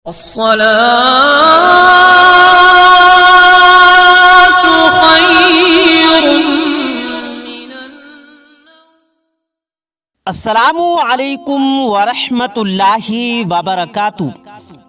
الصلاة خير من السلام علیکم ورحمۃ اللہ وبرکاتہ۔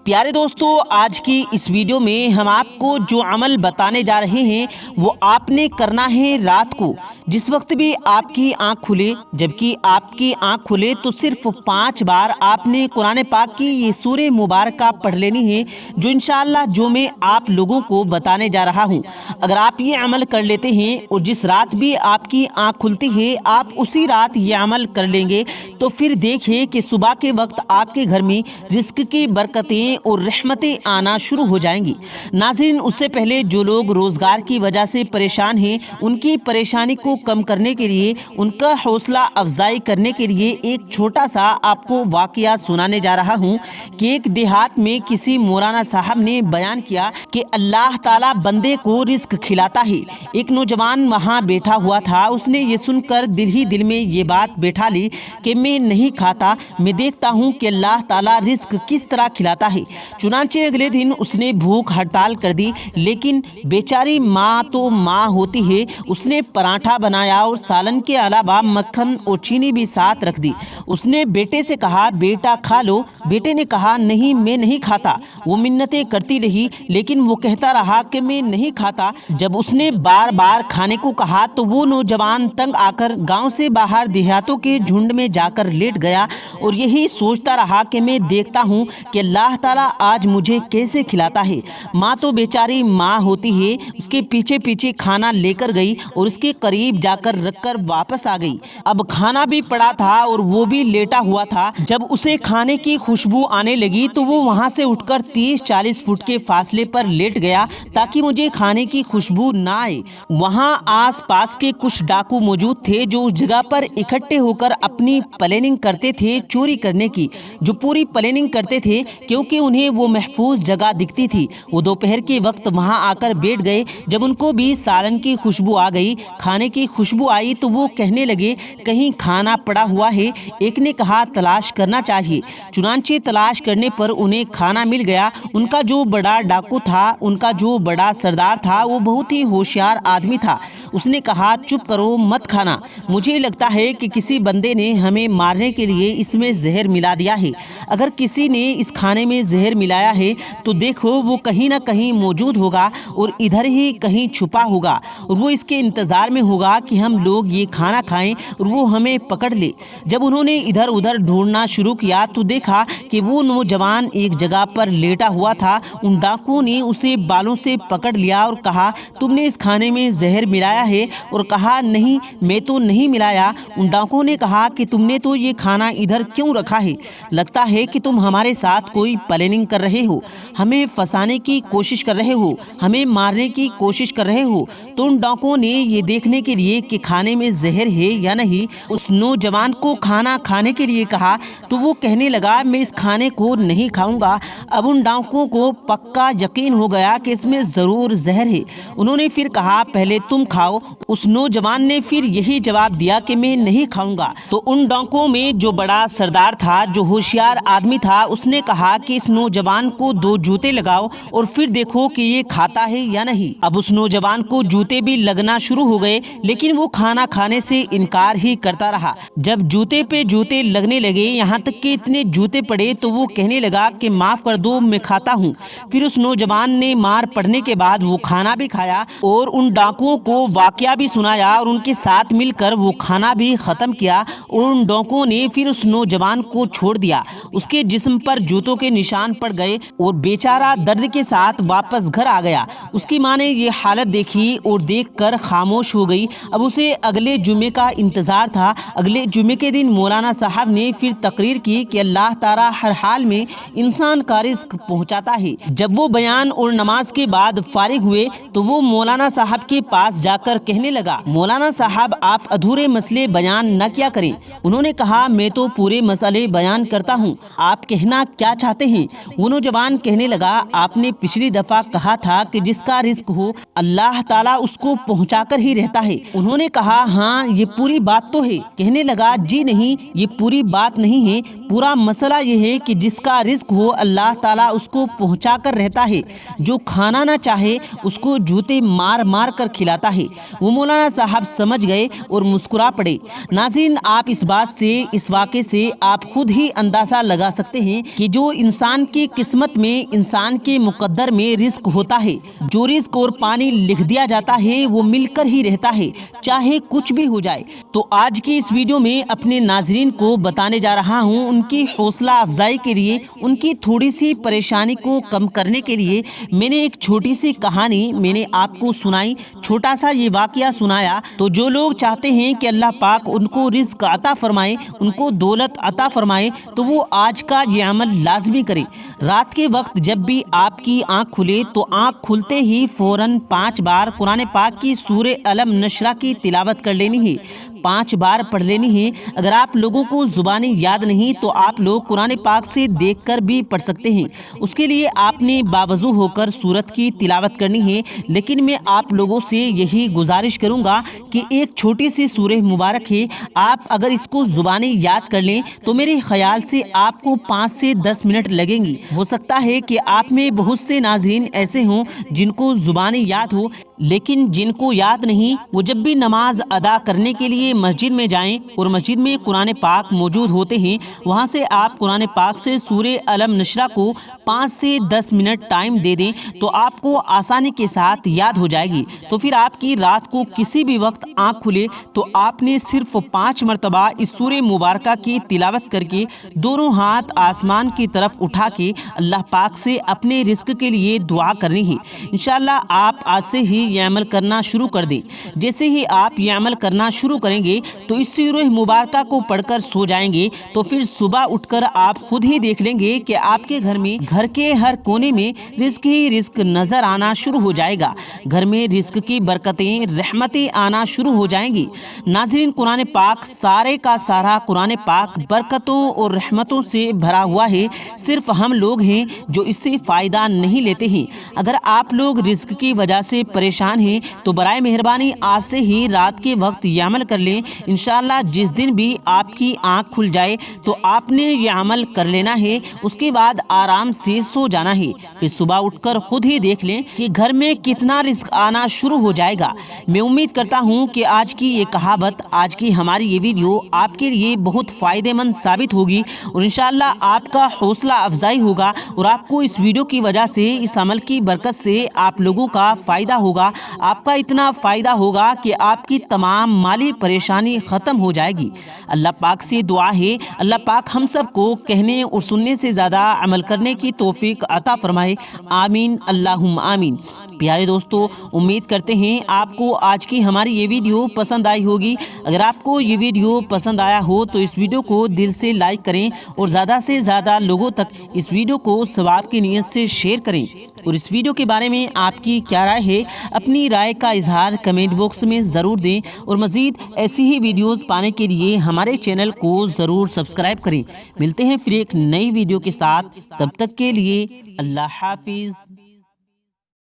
پیارے دوستو، آج کی اس ویڈیو میں ہم آپ کو جو عمل بتانے جا رہے ہیں وہ آپ نے کرنا ہے رات کو جس وقت بھی آپ کی آنکھ کھلے۔ جبکہ آپ کی آنکھ کھلے تو صرف 5 بار آپ نے قرآن پاک کی یہ سورہ مبارکہ پڑھ لینی ہے، جو انشاءاللہ جو میں آپ لوگوں کو بتانے جا رہا ہوں۔ اگر آپ یہ عمل کر لیتے ہیں اور جس رات بھی آپ کی آنکھ کھلتی ہے آپ اسی رات یہ عمل کر لیں گے تو پھر دیکھیں کہ صبح کے وقت آپ کے گھر میں رزق کی برکتیں اور رحمتیں آنا شروع ہو جائیں گی۔ ناظرین، اس سے پہلے جو لوگ روزگار کی وجہ سے پریشان ہیں ان کی پریشانی کو کم کرنے کے لیے، ان کا حوصلہ افزائی کرنے کے لیے ایک چھوٹا سا آپ کو واقعہ سنانے جا رہا ہوں کہ ایک دیہات میں کسی مولانا صاحب نے بیان کیا کہ اللہ تعالیٰ بندے کو رزق کھلاتا ہے۔ ایک نوجوان وہاں بیٹھا ہوا تھا، اس نے یہ سن کر دل ہی دل میں یہ بات بیٹھا لی کہ میں نہیں کھاتا، میں دیکھتا ہوں کہ اللہ تعالیٰ رزق کس طرح کھلاتا ہے۔ چنانچہ اگلے دن اس نے بھوک ہڑتال کر دی، لیکن بیچاری ماں تو ماں ہوتی ہے، اس نے پراٹھا بنایا اور سالن کے علاوہ مکھن اور چینی بھی ساتھ رکھ دی۔ اس نے بیٹے سے کہا بیٹا کھا لو۔ بیٹے نے کہا نہیں میں نہیں کھاتا۔ وہ منتیں کرتی رہی لیکن وہ کہتا رہا کہ میں نہیں کھاتا۔ جب اس نے بار بار کھانے کو کہا تو وہ نوجوان تنگ آ کر گاؤں سے باہر دیہاتوں کے جھنڈ میں جا کر لیٹ گیا اور یہی سوچتا رہا کہ میں دیکھتا ہوں کہ اللہ تعالیٰ آج مجھے کیسے کھلاتا ہے۔ ماں تو بیچاری ماں ہوتی ہے، اس کے پیچھے پیچھے کھانا لے کر گئی اور اس کے قریب جا کر رکھ کر واپس آ گئی۔ اب کھانا بھی پڑا تھا اور وہ بھی لیٹا ہوا تھا۔ جب اسے کھانے کی خوشبو آنے لگی تو وہ وہاں سے اٹھ کر 30-40 فٹ کے فاصلے پر لیٹ گیا تاکہ مجھے کھانے کی خوشبو نہ آئے۔ وہاں آس پاس کے کچھ ڈاکو موجود تھے جو اس جگہ پر اکٹھے ہو کر اپنی پلاننگ کرتے تھے چوری کرنے کی، جو پوری پلاننگ کرتے تھے کیونکہ انہیں وہ محفوظ جگہ دکھتی تھی۔ وہ دوپہر کے وقت وہاں آ کر بیٹھ گئے۔ جب ان کو بھی سالن کی خوشبو آ گئی، کھانے کی خوشبو آئی تو وہ کہنے لگے کہیں کھانا پڑا ہوا ہے۔ ایک نے کہا تلاش کرنا چاہیے۔ چنانچہ تلاش کرنے پر انہیں کھانا مل گیا۔ ان کا جو بڑا ڈاکو تھا، ان کا جو بڑا سردار تھا، وہ بہت ہی ہوشیار آدمی تھا۔ اس نے کہا چپ کرو، مت کھانا، مجھے لگتا ہے کہ کسی بندے نے ہمیں مارنے کے لیے اس میں زہر ملا دیا ہے۔ اگر کسی نے اس کھانے میں زہر ملایا ہے تو دیکھو وہ کہیں نہ کہیں موجود ہوگا اور ادھر ہی کہیں چھپا ہوگا اور وہ اس کے انتظار میں ہوگا کہ ہم لوگ یہ کھانا کھائیں اور وہ ہمیں پکڑ لے۔ جب انہوں نے ادھر ادھر ڈھونڈنا شروع کیا تو دیکھا کہ وہ نوجوان ایک جگہ پر لیٹا ہوا تھا۔ ان ڈاکوؤں نے اسے بالوں سے پکڑ لیا اور کہا تم نے اس کھانے میں زہر ملایا ہے؟ اور کہا نہیں میں تو نہیں ملایا۔ ان ڈاکوؤں نے کہا کہ تم نے تو یہ کھانا ادھر کیوں رکھا ہے؟ لگتا ہے کہ تم ہمارے ساتھ کوئی پلاننگ کر رہے ہو، ہمیں پھنسانے کی کوشش کر رہے ہو، ہمیں مارنے کی کوشش کر رہے ہو۔ تو ان ڈاکوؤں نے یہ دیکھنے کے لیے کہ کھانے میں زہر ہے یا نہیں اس نوجوان کو کھانا کھانے کے لیے کہا تو وہ کہنے لگا میں اس کھانے کو نہیں کھاؤں گا۔ اب ان ڈاکوؤں کو پکا یقین ہو گیا کہ اس میں ضرور زہر ہے۔ انہوں نے پھر کہا پہلے تم کھاؤ۔ اس نوجوان نے پھر یہی جواب دیا کہ میں نہیں کھاؤں گا۔ تو ان ڈاکوؤں میں جو بڑا سردار تھا، جو ہوشیار آدمی تھا، اس نے کہا کہ اس نوجوان کو 2 جوتے لگاؤ اور پھر دیکھو کہ یہ کھاتا ہے یا نہیں۔ اب اس نوجوان کو جوتے بھی لگنا شروع ہو گئے لیکن وہ کھانا کھانے سے انکار ہی کرتا رہا۔ جب جوتے پہ جوتے لگنے لگے، یہاں تک کہ اتنے جوتے پڑے تو وہ کہنے لگا کہ معاف کر دو میں کھاتا ہوں۔ پھر اس نوجوان نے مار پڑنے کے بعد وہ کھانا بھی کھایا اور ان ڈاکوؤں کو واقعہ بھی سنایا اور ان کے ساتھ مل کر وہ کھانا بھی ختم کیا اور ان ڈاکوؤں نے پھر اس نوجوان کو چھوڑ دیا۔ اس کے جسم پر جوتوں کے نشان پڑ گئے اور بیچارہ درد کے ساتھ واپس گھر آ گیا۔ اس کی ماں نے یہ حالت دیکھی اور دیکھ کر خاموش ہو گئی۔ اب اسے اگلے جمعے کا انتظار تھا۔ اگلے جمعے کے دن مولانا صاحب نے پھر تقریر کی کہ اللہ تعالیٰ ہر حال میں انسان کا رزق پہنچاتا ہے۔ جب وہ بیان اور نماز کے بعد فارغ ہوئے تو وہ مولانا صاحب کے پاس جا کر کہنے لگا مولانا صاحب آپ ادھورے مسئلے بیان نہ کیا کریں۔ انہوں نے کہا میں تو پورے مسئلے بیان کرتا ہوں، آپ کہنا کیا چاہتے ہیں؟ وہ نوجوان کہنے لگا آپ نے پچھلی دفعہ کہا تھا کہ جس کا رزق ہو اللہ تعالیٰ اس کو پہنچا کر ہی رہتا ہے، انہوں نے کہا ہاں یہ پوری بات تو ہے۔ کہنے لگا جی نہیں، یہ پوری بات نہیں ہے، پورا مسئلہ یہ ہے کہ جس کا رزق ہو اللہ تعالیٰ اس کو پہنچا کر رہتا ہے، جو کھانا نہ چاہے اس کو جوتے مار مار کر کھلاتا ہے۔ وہ مولانا صاحب سمجھ گئے اور مسکرا پڑے۔ ناظرین، آپ اس بات سے، اس واقعے سے آپ خود ہی اندازہ لگا سکتے ہیں کہ جو انسان کی قسمت میں، انسان کے مقدر میں رزق ہوتا ہے، جو رزق اور پانی لکھ دیا جاتا ہے وہ مل کر ہی رہتا ہے، چاہے کچھ بھی ہو جائے۔ تو آج کی اس ویڈیو میں اپنے ناظرین کو بتانے جا رہا ہوں، ان کی حوصلہ افزائی کے لیے، ان کی تھوڑی سی پریشانی کو کم کرنے کے لیے میں نے ایک چھوٹی سی کہانی میں نے آپ کو سنائی، چھوٹا سا یہ واقعہ سنایا۔ تو جو لوگ چاہتے ہیں کہ اللہ پاک ان کو رزق عطا فرمائے، ان کو دولت عطا فرمائے، تو وہ آج کا یہ عمل لازمی کریں۔ رات کے وقت جب بھی آپ کی آنکھ کھلے تو آنکھ کھلتے ہی فوراً 5 بار قرآن پاک کی سورہ الم نشرہ کی تلاوت کر لینی ہے، 5 بار پڑھ لینی ہے۔ اگر آپ لوگوں کو زبانی یاد نہیں تو آپ لوگ قرآن پاک سے دیکھ کر بھی پڑھ سکتے ہیں۔ اس کے لیے آپ نے باوضو ہو کر سورت کی تلاوت کرنی ہے، لیکن میں آپ لوگوں سے یہی گزارش کروں گا کہ ایک چھوٹی سی سورہ مبارک ہے، آپ اگر اس کو زبانی یاد کر لیں تو میرے خیال سے آپ کو 5 سے 10 منٹ لگیں گی۔ ہو سکتا ہے کہ آپ میں بہت سے ناظرین ایسے ہوں جن کو زبانی یاد ہو، لیکن جن کو یاد نہیں، وہ جب بھی نماز ادا کرنے کے لیے مسجد میں جائیں اور مسجد میں قرآن پاک موجود ہوتے ہیں، وہاں سے آپ قرآن پاک سے سورہ الم نشرہ کو 5 سے 10 منٹ ٹائم دے دیں تو آپ کو آسانی کے ساتھ یاد ہو جائے گی۔ تو پھر آپ کی رات کو کسی بھی وقت آنکھ کھلے تو آپ نے صرف 5 مرتبہ اس سورہ مبارکہ کی تلاوت کر کے دونوں ہاتھ آسمان کی طرف اٹھا کے اللہ پاک سے اپنے رزق کے لیے دعا کرنی ہے۔ انشاءاللہ آپ آج سے ہی یہ عمل کرنا شروع کر دیں۔ جیسے ہی آپ یہ عمل کرنا شروع کریں گے تو اس سورہ مبارکہ کو پڑھ کر سو جائیں گے تو پھر صبح اٹھ کر آپ خود ہی دیکھ لیں گے کہ آپ کے گھر میں، گھر کے ہر کونے میں رزق ہی رزق نظر آنا شروع ہو جائے گا۔ گھر میں رزق کی برکتیں، رحمتیں آنا شروع ہو جائیں گی۔ ناظرین، قرآن پاک سارے کا سارا قرآن پاک برکتوں اور رحمتوں سے بھرا ہوا ہے، صرف ہم لوگ ہیں جو اس سے فائدہ نہیں لیتے ہیں۔ اگر آپ لوگ رزق کی وجہ سے پریشان ہیں تو برائے مہربانی آج سے ہی رات کے وقت یہ عمل کر لیں۔ انشاءاللہ جس دن بھی آپ کی آنکھ کھل جائے تو آپ نے یہ عمل کر لینا ہے، اس کے بعد آرام سے سو جانا ہے۔ پھر صبح اٹھ کر خود ہی دیکھ لیں کہ گھر میں کتنا رزق آنا شروع ہو جائے گا۔ میں امید کرتا ہوں کہ آج کی یہ کہاوت، آج کی ہماری یہ ویڈیو آپ کے لیے بہت فائدہ مند ثابت ہوگی اور انشاءاللہ آپ کا حوصلہ افزائی ہوگا اور آپ کو اس ویڈیو کی وجہ سے، اس عمل کی برکت سے آپ لوگوں کا فائدہ ہوگا۔ آپ کا اتنا فائدہ ہوگا کہ آپ کی تمام مالی پریشانی ختم ہو جائے گی۔ اللہ پاک سے دعا ہے اللہ پاک ہم سب کو کہنے اور سننے سے زیادہ عمل کرنے کی توفیق عطا فرمائے، آمین اللہم آمین۔ پیارے دوستو، امید کرتے ہیں آپ کو آج کی ہماری یہ ویڈیو پسند آئی ہوگی۔ اگر آپ کو یہ ویڈیو پسند آیا ہو تو اس ویڈیو کو دل سے لائک کریں اور زیادہ سے زیادہ لوگوں تک اس ویڈیو کو ثواب کی نیت سے شیئر کریں۔ اور اس ویڈیو کے بارے میں آپ کی کیا رائے ہے، اپنی رائے کا اظہار کمنٹ باکس میں ضرور دیں اور مزید ایسی ہی ویڈیوز پانے کے لیے ہمارے چینل کو ضرور سبسکرائب کریں۔ ملتے ہیں پھر ایک نئی ویڈیو کے ساتھ، تب تک کے لیے اللہ حافظ۔